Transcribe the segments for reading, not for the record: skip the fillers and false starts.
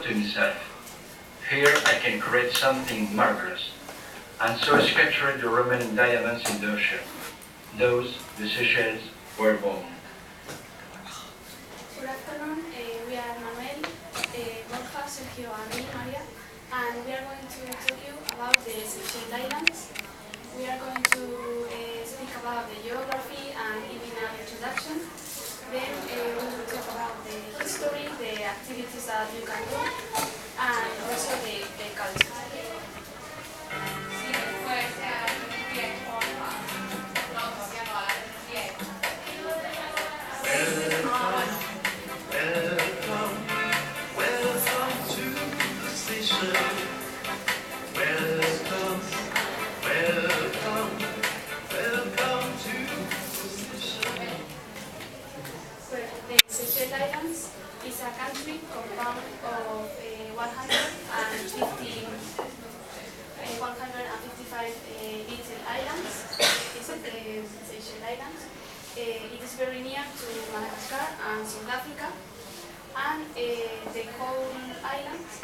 to himself, "Here I can create something marvelous," and so captured the remaining diamonds in the ocean. Those, the Seychelles, were born. Good afternoon, we are Manuel, Borja, Sergio and me, Maria, and we are going to tell you about the Seychelles Islands. We are going to speak about the geography and giving an introduction. Then we will talk about the history, the activities that you can do, and also the culture. The Seychelles Islands is a country compound of 155 little islands. It's the Seychelles Islands. It is very near to Madagascar and South Africa, and the whole islands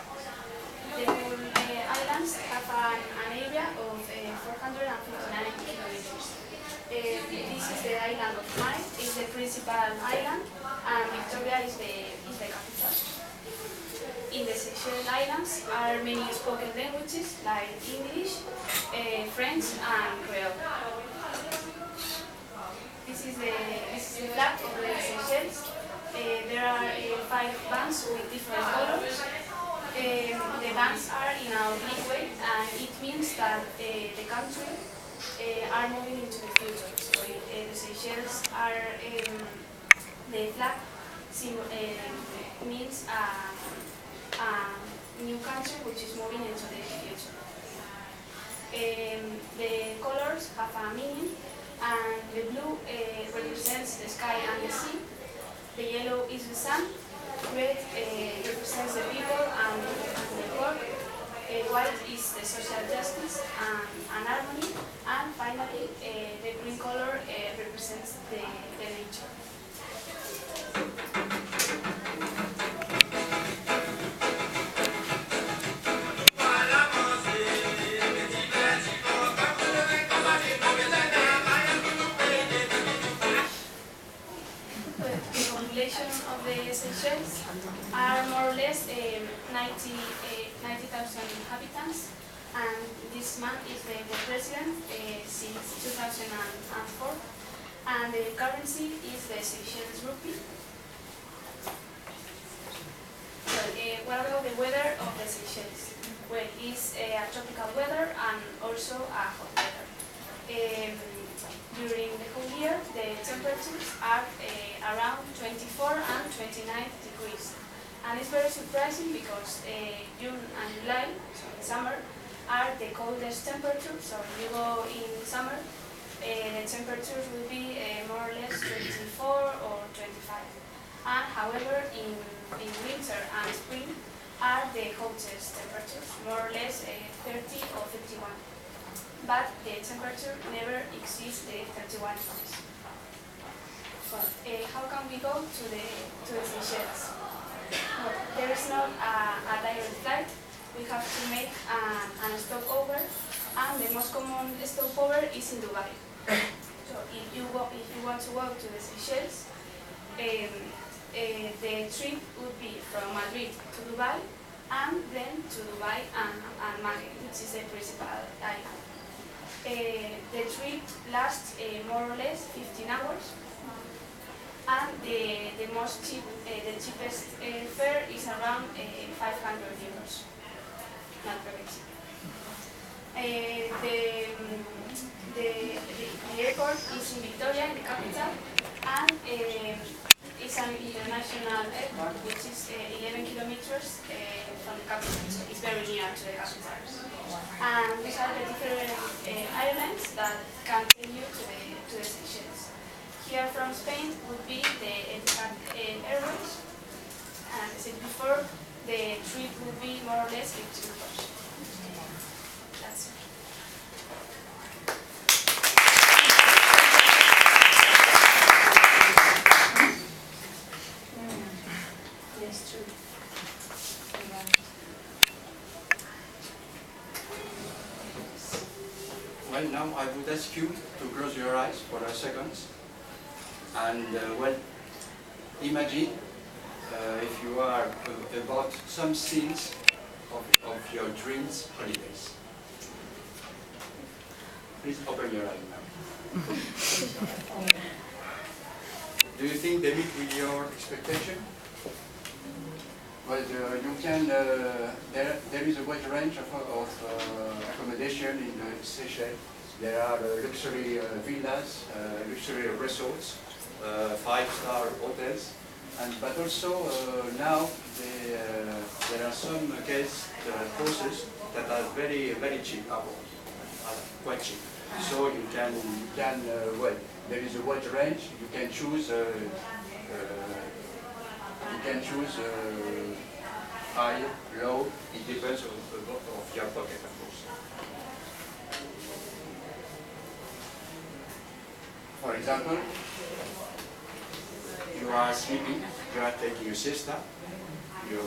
have an area of 459 kilometers. This is the island of Mai, is the principal island, and Victoria is the capital. In the Seychelles Islands are many spoken languages like English, French, and Creole. This is the flag of the Seychelles. There are 5 bands with different colors. The bands are in a oblique way, and it means that the country are moving into the future. So the Seychelles are the flag means a new country which is moving into the future. The colors have a meaning, and the blue represents the sky and the sea. The yellow is the sun. Red represents the people and the work. White is the social justice and harmony, and finally the green color represents the nature. The population of the Seychelles are more or less 90,000 inhabitants, and this man is the president since 2004, and the currency is the Seychelles rupee. Well, what about the weather of the Seychelles? Well, it's a tropical weather and also a hot weather. During the whole year, the temperatures are around 24 and 29 degrees. And it's very surprising because June and July, so in summer, are the coldest temperatures. So if you go in summer, the temperatures will be more or less 24 or 25. And however, in winter and spring are the hottest temperatures, more or less 30 or 51. But the temperature never exceeds the 31 degrees. Well, how can we go to the Seychelles? Well, there is not a direct flight. We have to make a stopover, and the most common stopover is in Dubai. So if you want to go to the Seychelles, the trip would be from Madrid to Dubai, and then to Dubai and Mahe, which is the principal island. The trip lasts more or less 15 hours, and the cheapest fare is around 500 euros. Not very cheap. The airport is in Victoria, in the capital, and it's an international airport which is 11 kilometers from the capital, so it's very near to the capital. And these are the different airlines that can take you to the Seychelles. Here from Spain would be the Etihad Airways, and as I said before, the trip would be more or less 15 hours. That's it. Yes, true. Well, now I would ask you to close your eyes for a second and, well, imagine if you are about some scenes of your dreams holidays. Please open your eyes now. Do you think they meet with your expectation? Well, you can, there is a wide range of accommodation in the Seychelles. There are luxury villas, luxury resorts, 5-star hotels, but also now there are some guest houses that are very, very cheap, quite cheap. So you can well, there is a wide range. You can choose high, low. It depends of your pocket, of course. For example, you are sleeping, you are taking a siesta, you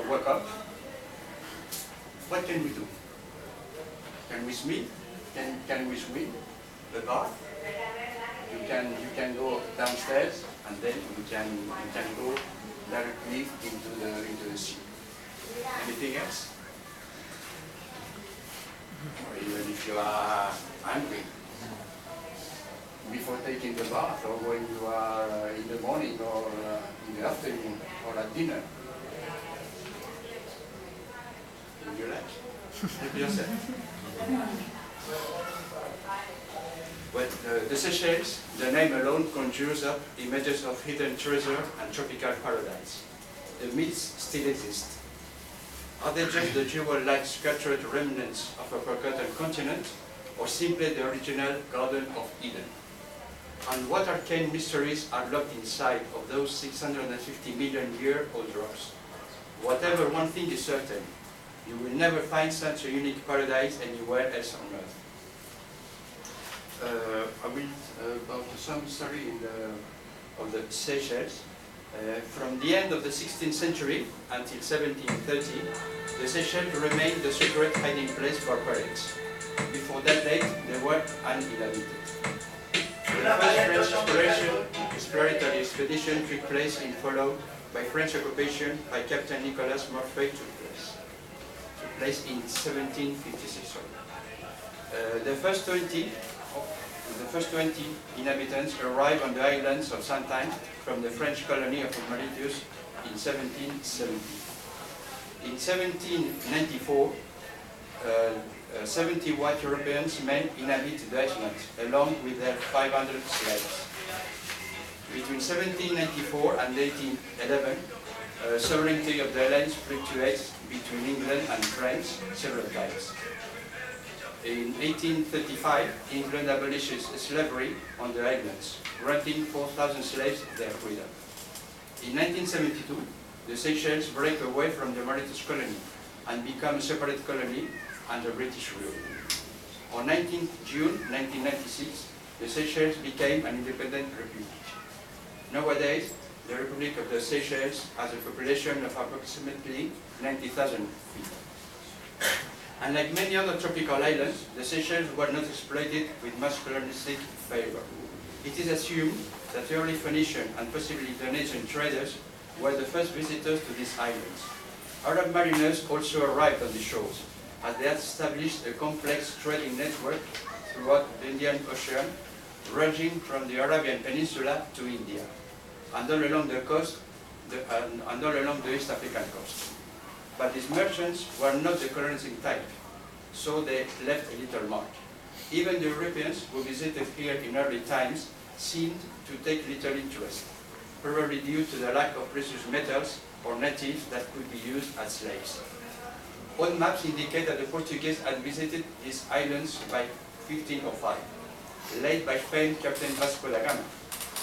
woke up. What can we do? Can we swim? Can we swim? The bath? You can go downstairs, and then you can go directly into the sea. Anything else? Or even if you are hungry, before taking the bath, or when you are in the morning, or in the afternoon, or at dinner. Would you like? Help yourself. Well, the Seychelles, the name alone conjures up images of hidden treasure and tropical paradise. The myths still exist. Are they just the jewel-like sculptured remnants of a forgotten continent, or simply the original Garden of Eden? And what arcane mysteries are locked inside of those 650-million-year-old rocks? Whatever one thing is certain, you will never find such a unique paradise anywhere else on Earth. I will about some story of the Seychelles. From the end of the 16th century until 1730, the Seychelles remained the secret hiding place for pirates. Before that date, they were uninhabited. The first French exploratory expedition took place followed by French occupation by Captain Nicolas Morphée took place in 1756. The first 20 inhabitants arrived on the islands of Saint-Anne from the French colony of Mauritius in 1770. In 1794, 70 white Europeans men inhabited the island, along with their 500 slaves. Between 1794 and 1811, sovereignty of the islands fluctuates between England and France several times. In 1835, England abolishes slavery on the islands, granting 4,000 slaves their freedom. In 1972, the Seychelles break away from the Mauritius colony and become a separate colony under British rule. On 19 June 1996, the Seychelles became an independent republic. Nowadays, the Republic of the Seychelles has a population of approximately 90,000 people. Unlike many other tropical islands, the Seychelles were not exploited with mass colonistic favor. It is assumed that early Phoenician and possibly Indonesian traders were the first visitors to these islands. Arab mariners also arrived on the shores, as they had established a complex trading network throughout the Indian Ocean, ranging from the Arabian Peninsula to India, and all along the coast, and all along the East African coast. But these merchants were not the colonizing type, so they left a little mark. Even the Europeans who visited here in early times seemed to take little interest, probably due to the lack of precious metals or natives that could be used as slaves. Old maps indicate that the Portuguese had visited these islands by 1505, led by famed Captain Vasco da Gama,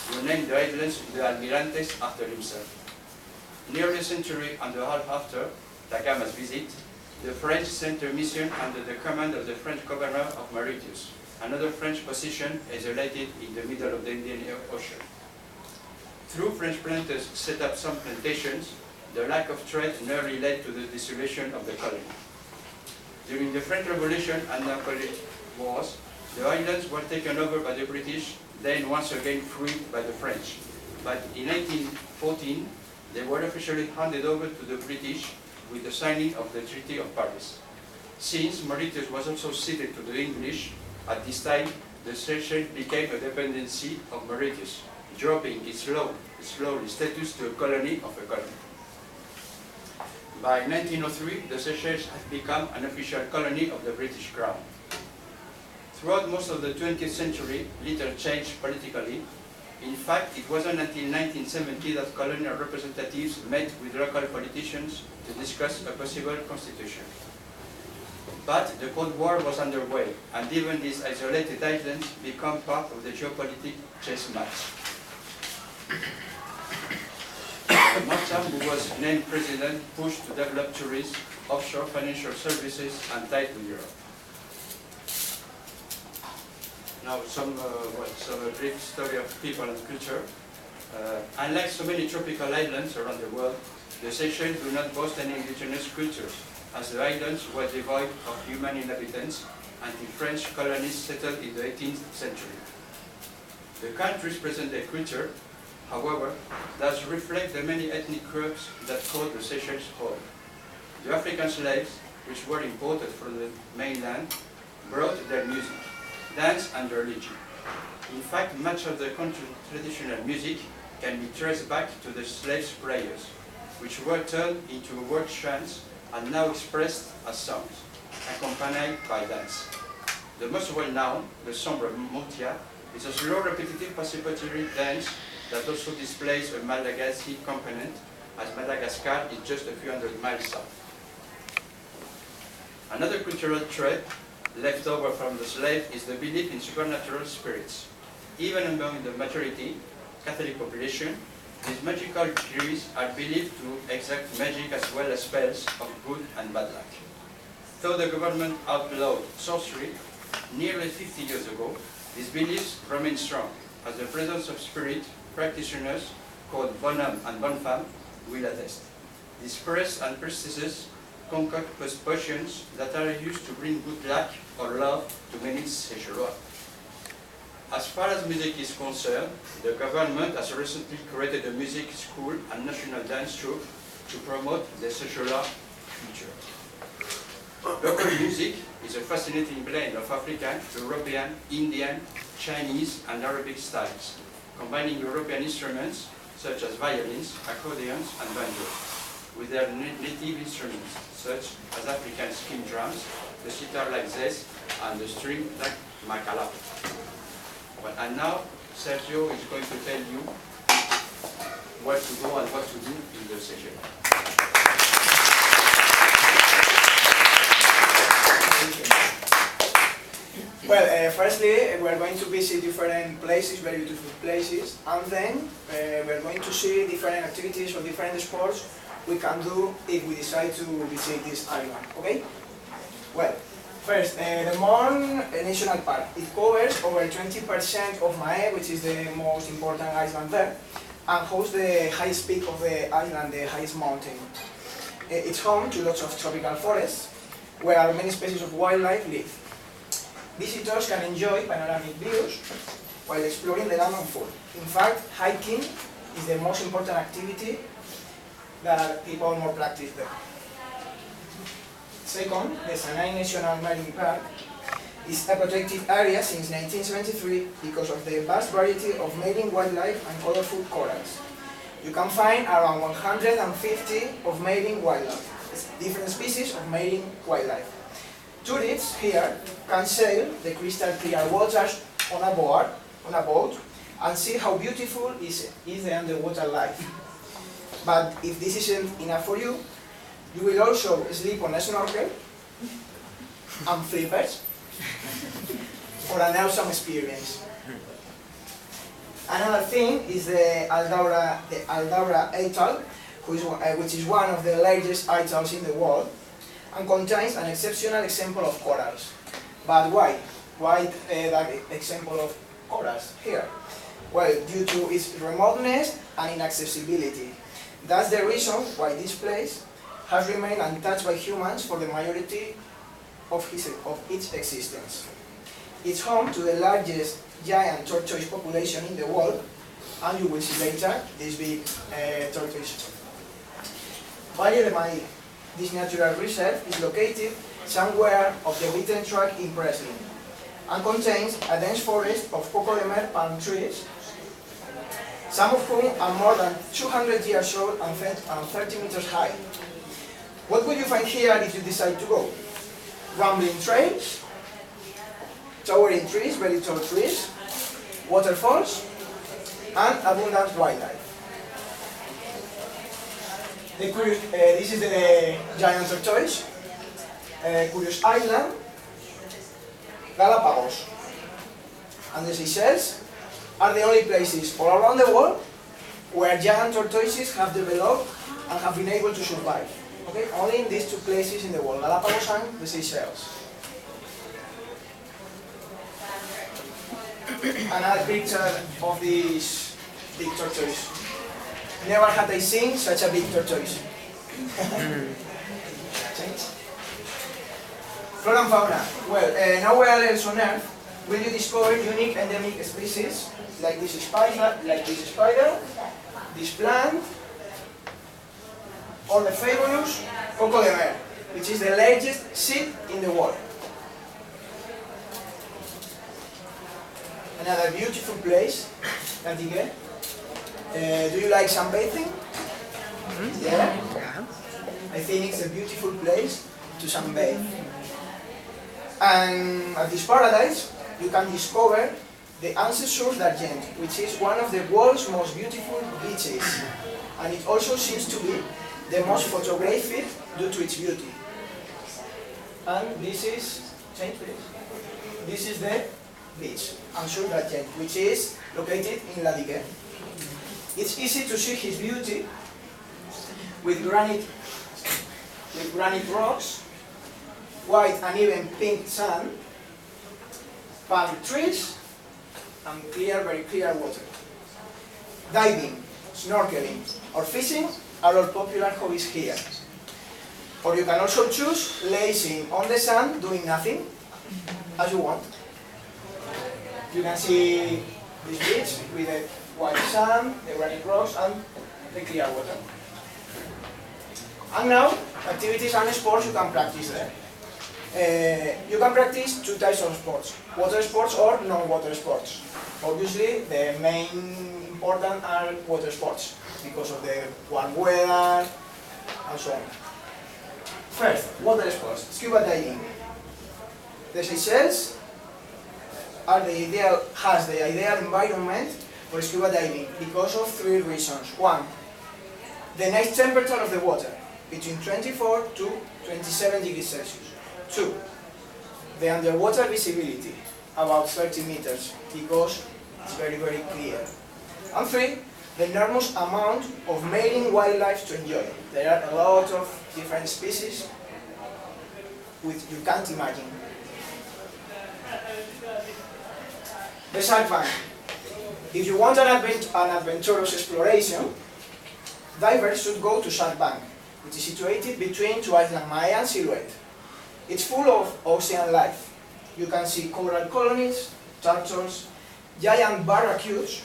who named the islands the Almirantes after himself. Nearly a century and a half after da Gama's visit, the French sent a mission under the command of the French governor of Mauritius, another French position isolated in the middle of the Indian Ocean. Though French planters set up some plantations, the lack of trade nearly led to the dissolution of the colony. During the French Revolution and Napoleonic Wars, The islands were taken over by the British, then once again freed by the French. But in 1814, they were officially handed over to the British with the signing of the Treaty of Paris. Since Mauritius was also ceded to the English, at this time the Seychelles became a dependency of Mauritius, dropping its slowly status to a colony of a colony. By 1903, the Seychelles had become an official colony of the British Crown. Throughout most of the 20th century, little changed politically. In fact, it wasn't until 1970 that colonial representatives met with local politicians to discuss a possible constitution. But the Cold War was underway, and even these isolated islands become part of the geopolitical chess match. Marshall, who was named president, pushed to develop tourism, offshore financial services, and ties with Europe. Now, some brief story of people and culture. Unlike so many tropical islands around the world, the Seychelles do not boast any indigenous cultures, as the islands were devoid of human inhabitants until French colonies settled in the 18th century. The country's present-day culture, however, does reflect the many ethnic groups that call the Seychelles home. The African slaves, which were imported from the mainland, brought their music, dance and religion. In fact, much of the country's traditional music can be traced back to the slaves' prayers, which were turned into work chants and now expressed as songs, accompanied by dance. The most well-known, the Sombre Motia, is a slow, repetitive participatory dance that also displays a Malagasy component, as Madagascar is just a few hundred miles south. Another cultural trait left over from the slave is the belief in supernatural spirits. Even among the majority Catholic population, these magical creatures are believed to exact magic as well as spells of good and bad luck. Though the government outlawed sorcery nearly 50 years ago, these beliefs remain strong, as the presence of spirit practitioners called bonhomme and bonne femme will attest. These priests and priestesses concoct potions that are used to bring good luck or love to many Seychellois. As far as music is concerned, the government has recently created a music school and national dance troupe to promote the Seychellois culture. Local music is a fascinating blend of African, European, Indian, Chinese, and Arabic styles, combining European instruments such as violins, accordions, and banjos, with their native instruments such as African skin drums, the sitar like zez, and the string like makala. Well, and now Sergio is going to tell you where to go and what to do in the Seychelles. Well, firstly, we're going to visit different places, very beautiful places, and then we're going to see different activities or different sports we can do if we decide to visit this island, okay? Well, first, the Mon National Park. It covers over 20% of Mae, which is the most important island there, and hosts the highest peak of the island, the highest mountain. It's home to lots of tropical forests, where many species of wildlife live. Visitors can enjoy panoramic views while exploring the land and food. In fact, hiking is the most important activity that people more practice there. Second, the Sanai National Marine Park is a protected area since 1973 because of the vast variety of marine wildlife and colorful corals. You can find around 150 of marine wildlife, different species of marine wildlife. Tourists here can sail the crystal clear waters on a boat and see how beautiful is the underwater life. But if this isn't enough for you, you will also sleep on a snorkel and flippers for an awesome experience. Another thing is the Aldaura Atoll, which is one of the largest atolls in the world, and contains an exceptional example of corals. But why? Why that example of corals here? Well, due to its remoteness and inaccessibility. That's the reason why this place has remained untouched by humans for the majority of its existence. It's home to the largest giant tortoise population in the world, and you will see later this big tortoise. Valle de Maíz. This natural reserve is located somewhere of the beaten track in Presley and contains a dense forest of coco de mer palm trees, some of whom are more than 200 years old and 30 meters high. What will you find here if you decide to go? Rambling trails, towering trees, very tall trees, waterfalls, and abundant wildlife. This is the giant tortoise, Curious Island, Galapagos, and the Seychelles are the only places all around the world where giant tortoises have developed and have been able to survive. Okay? Only in these two places in the world, Galapagos and the Seychelles. Another picture of this big tortoise. Never had I seen such a big tortoise. Flora and fauna. Well, nowhere else on Earth will you discover unique endemic species like this spider, this plant, or the fabulous coco de mer, which is the largest seed in the world. Another beautiful place, Antigua. Do you like sunbathing? Yeah? I think it's a beautiful place to sunbathe. And at this paradise, you can discover the Ancestors d'Argent, which is one of the world's most beautiful beaches. And it also seems to be the most photographed due to its beauty. And this is, change please. This is the beach, Ancestors d'Argent, which is located in La Digue. It's easy to see his beauty with granite rocks, white and even pink sand, palm trees, and very clear water. Diving, snorkeling, or fishing are all popular hobbies here. Or you can also choose lazing on the sand, doing nothing, as you want. You can see this beach with the white sand, the granite rocks, and the clear water. And now, activities and sports you can practice there. You can practice two types of sports, water sports or non-water sports. Obviously, the main important are water sports, because of the warm weather and so on. First, water sports, scuba diving. The Seychelles has the ideal environment for scuba diving because of three reasons. One, the nice temperature of the water, between 24 to 27 degrees Celsius. Two, the underwater visibility, about 30 meters, because it's very clear. And three, the enormous amount of marine wildlife to enjoy. There are a lot of different species which you can't imagine. The Shark Bank. If you want an adventurous exploration, divers should go to Shark Bank, which is situated between two islands, Mahé and Silhouette. It's full of ocean life. You can see coral colonies, turtles, giant barracudas,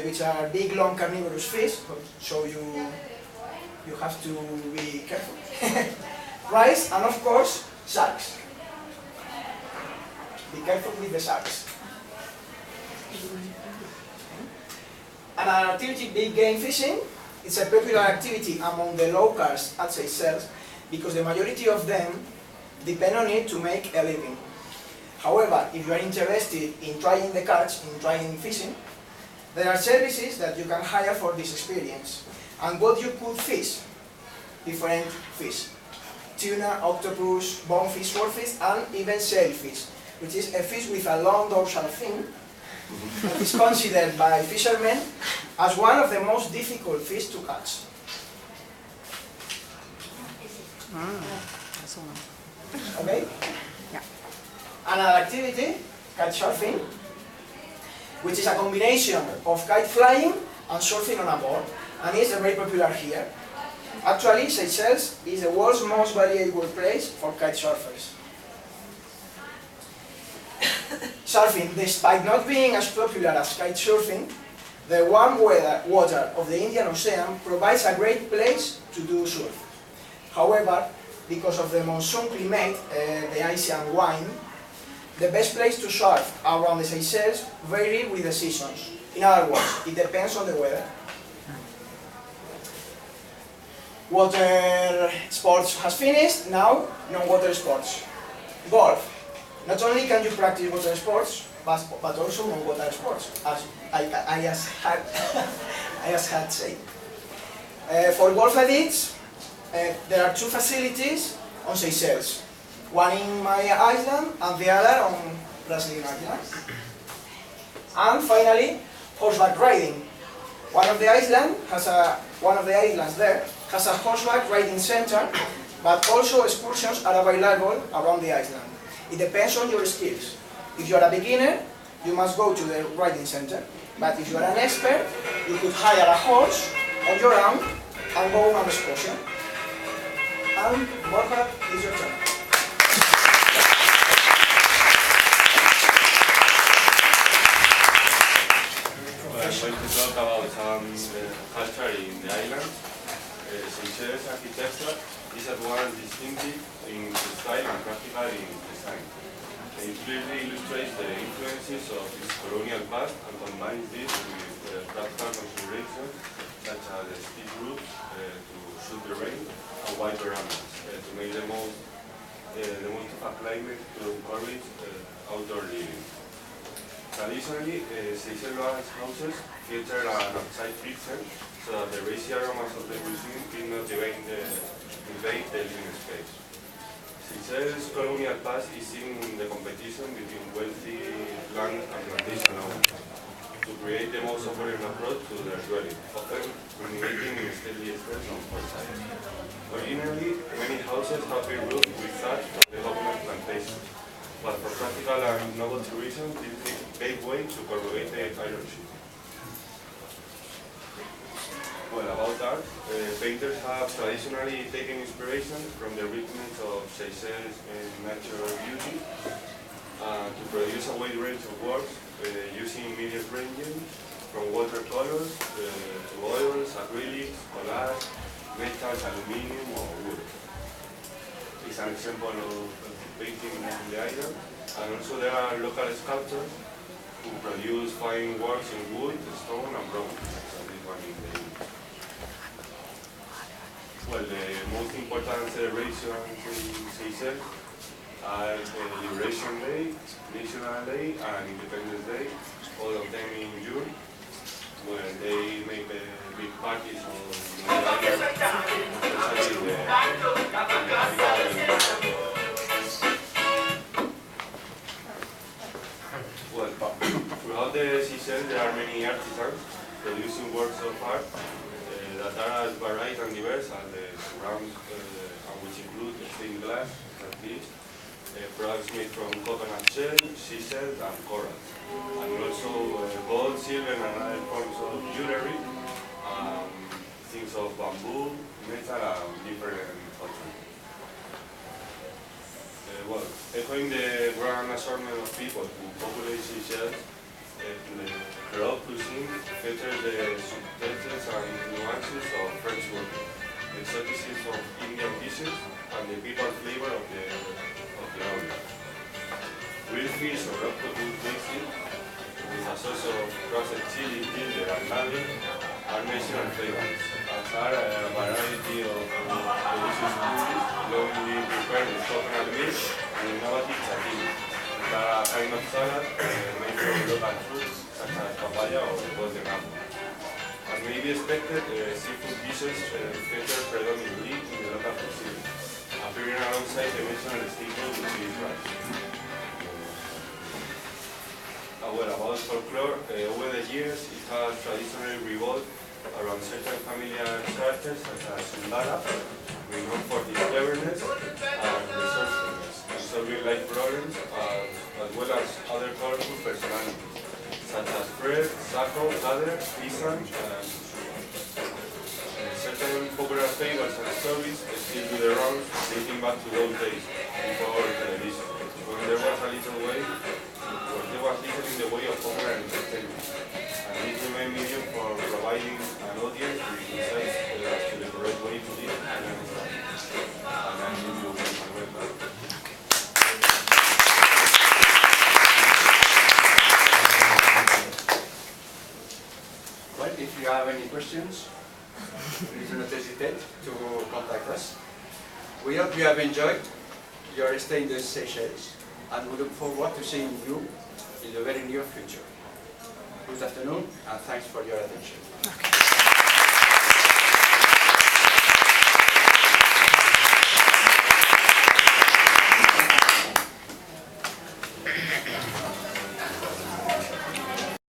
which are big, long carnivorous fish, so you have to be careful. Rice, and of course, sharks. Be careful with the sharks. Another activity, big game fishing. It's a popular activity among the locals at Seychelles because the majority of them depend on it to make a living. However, if you are interested in trying the catch, in trying fishing, there are services that you can hire for this experience. And what you could fish? Different fish. Tuna, octopus, bonefish, swordfish, and even sailfish, which is a fish with a long dorsal fin that is considered by fishermen as one of the most difficult fish to catch. Okay? Yeah. Another activity, kite surfing, which is a combination of kite flying and surfing on a board, and is very popular here. Actually, Seychelles is the world's most valuable place for kite surfers. surfing, despite not being as popular as kite surfing, the warm water of the Indian Ocean provides a great place to do surf. However, because of the monsoon climate, the icy and wind, the best place to surf around the Seychelles vary with the seasons. In other words, it depends on the weather. Water sports has finished, now non-water sports. Golf. Not only can you practice water sports, but also non-water sports, as I just had said. For golf addicts, there are two facilities on Seychelles. One in my island and the other on Brazilian island. And finally, horseback riding. One of the islands there has a horseback riding center, but also excursions are available around the island. It depends on your skills. If you are a beginner, you must go to the riding center. But if you are an expert, you could hire a horse on your own and go on an excursion. And Borja, it's your turn. Well, I'm going to talk about some culture in the island. Seychelles architecture is at once distinctive in style and practical in design. It clearly illustrates the influences of its colonial past and combines this with practical considerations such as the steep routes to suit the rain and wide verandas to make the most of a climate to encourage outdoor living. Traditionally, Seychelles houses feature an outside kitchen so that the racy aromas of the cuisine did not invade the living space. Seychelles' colonial past is seen in the competition between wealthy land and plantation owners to create the most offering approach to their dwelling, often culminating in stately estates on four sides. Originally, many houses have been roofed with thatch from the government plantation, but for practical and novelty reasons, this gave way to corrugated iron sheet. Well, about art, painters have traditionally taken inspiration from the richness of Seychelles' natural beauty to produce a wide range of works using medium ranging from watercolors to oils, acrylics, collage, metals, aluminium, or wood. It's an example of painting in the island, and also there are local sculptors who produce fine works in wood, stone, and bronze. So this one in the image. Well, the most important celebrations in Seychelles are Liberation Day, National Day, and Independence Day, all of them in June, where they make big parties on the island, especially well, throughout the Seychelles there are many artisans producing works of art that are as varied and diverse as the surrounds, which include stained glass, cartridge, products made from coconut shell, seashells, and corals, and also gold, silver, and other forms of jewelry, things of bamboo, metal, and different pottery. Well, echoing the grand assortment of people who populate Seychelles, the Creole cuisine features the subtleties and nuances of French food, the exoticism of Indian dishes, and the people flavor of the area. Grilled fish or octopus tasting, with a sauce of roasted chili, ginger, and garlic, are national favorites, as are a variety of delicious curries, lovingly prepared with coconut milk and innovative tahini, that are a kind of salad made from local fruits such as papaya or golden apple. As may be expected, seafood dishes feature predominantly in the local cuisine, appearing alongside the national staple which is rice. Well, about folklore, over the years it has traditionally revolved around certain familiar characters such as Sumbara, renowned for his cleverness and resourcefulness in solving life problems, as well as other colorful personalities such as Fred, Sacco, Ladder, Isan, and Susua. Certain popular fables and stories still do the rounds dating back to those days before television. For when there was a little way, there was little in the way of popular entertainment. And it remained medium for providing an audience with insights as to the correct way to live and understand. And I give you Manuel back. Well, if you have any questions, please do not hesitate to contact us. We hope you have enjoyed your stay in the Seychelles, and we look forward to seeing you in the very near future. Good afternoon, and thanks for your attention. Okay.